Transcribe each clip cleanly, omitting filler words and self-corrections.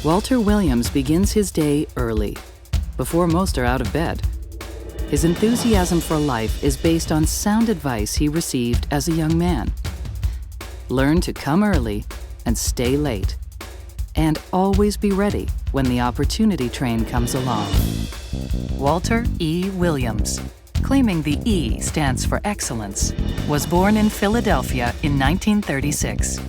Walter Williams begins his day early, before most are out of bed. His enthusiasm for life is based on sound advice he received as a young man. Learn to come early and stay late, and always be ready when the opportunity train comes along. Walter E. Williams, claiming the E stands for excellence, was born in Philadelphia in 1936.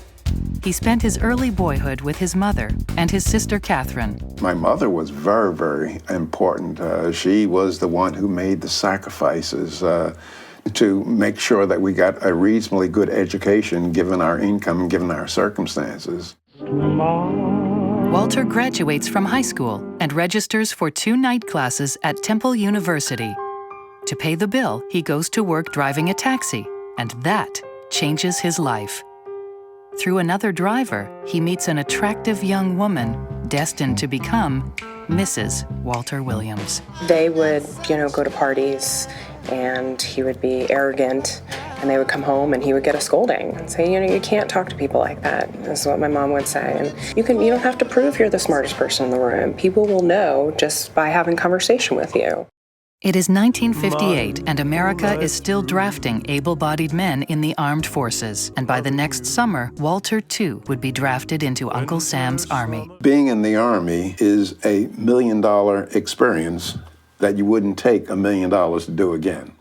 He spent his early boyhood with his mother and his sister Catherine. My mother was very, very important. She was the one who made the sacrifices to make sure that we got a reasonably good education given our income and given our circumstances. Walter graduates from high school and registers for 2 night classes at Temple University. To pay the bill, he goes to work driving a taxi, and that changes his life. Through another driver, he meets an attractive young woman destined to become Mrs. Walter Williams. They would, go to parties, and he would be arrogant, and they would come home and he would get a scolding and say, you can't talk to people like that. This is what my mom would say. And you don't have to prove you're the smartest person in the room. People will know just by having conversation with you. It is 1958, and America is still drafting able-bodied men in the armed forces. And by the next summer, Walter, too, would be drafted into Uncle Sam's Army. Being in the Army is a $1 million experience that you wouldn't take $1 million to do again.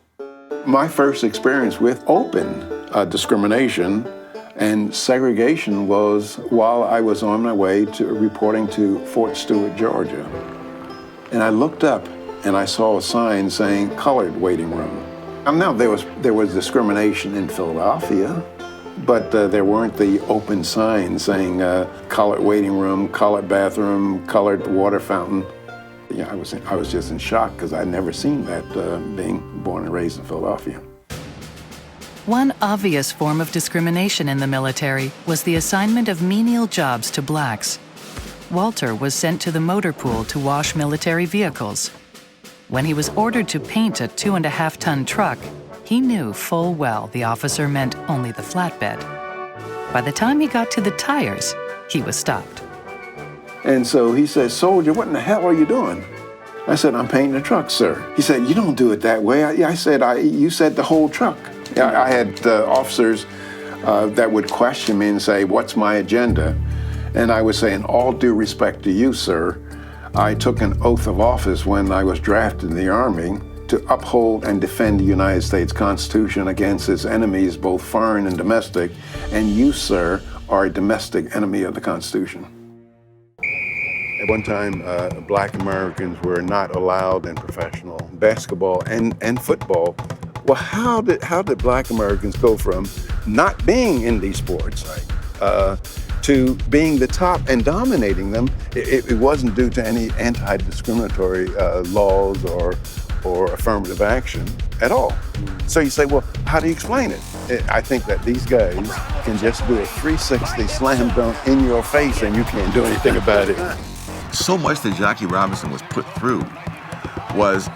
My first experience with open discrimination and segregation was while I was on my way to reporting to Fort Stewart, Georgia. And I looked up and I saw a sign saying colored waiting room. Now there was discrimination in Philadelphia, but there weren't the open signs saying colored waiting room, colored bathroom, colored water fountain. Yeah, I was just in shock because I'd never seen that being born and raised in Philadelphia. One obvious form of discrimination in the military was the assignment of menial jobs to blacks. Walter was sent to the motor pool to wash military vehicles. When he was ordered to paint a 2.5-ton truck, he knew full well the officer meant only the flatbed. By the time he got to the tires, he was stopped. And so he said, "Soldier, what in the hell are you doing?" I said, "I'm painting a truck, sir." He said, "You don't do it that way." I said, "You said the whole truck." I had officers that would question me and say, "What's my agenda?" And I would say, "In all due respect to you, sir, I took an oath of office when I was drafted in the Army to uphold and defend the United States Constitution against its enemies, both foreign and domestic, and you, sir, are a domestic enemy of the Constitution." At one time, black Americans were not allowed in professional basketball and football. Well, how did black Americans go from not being in these sports to being the top and dominating them? It wasn't due to any anti-discriminatory laws or affirmative action at all. So you say, well, how do you explain it? I think that these guys can just do a 360 slam dunk in your face and you can't do anything about it. So much that Jackie Robinson was put through was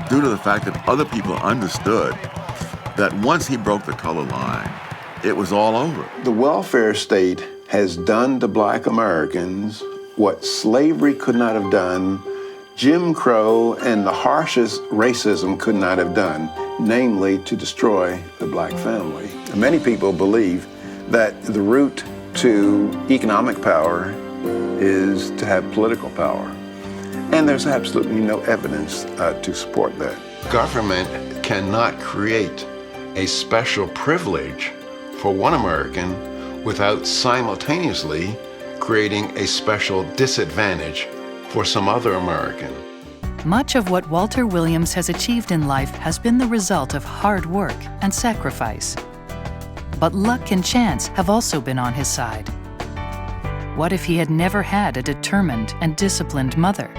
due to the fact that other people understood that once he broke the color line, it was all over. The welfare state has done to black Americans what slavery could not have done, Jim Crow and the harshest racism could not have done, namely to destroy the black family. And many people believe that the route to economic power is to have political power. And there's absolutely no evidence to support that. Government cannot create a special privilege for one American without simultaneously creating a special disadvantage for some other American. Much of what Walter Williams has achieved in life has been the result of hard work and sacrifice. But luck and chance have also been on his side. What if he had never had a determined and disciplined mother,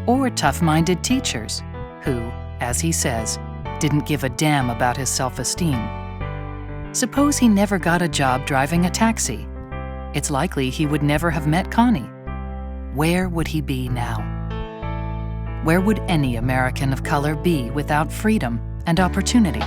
or tough-minded teachers who, as he says, didn't give a damn about his self-esteem? Suppose he never got a job driving a taxi. It's likely he would never have met Connie. Where would he be now? Where would any American of color be without freedom and opportunity?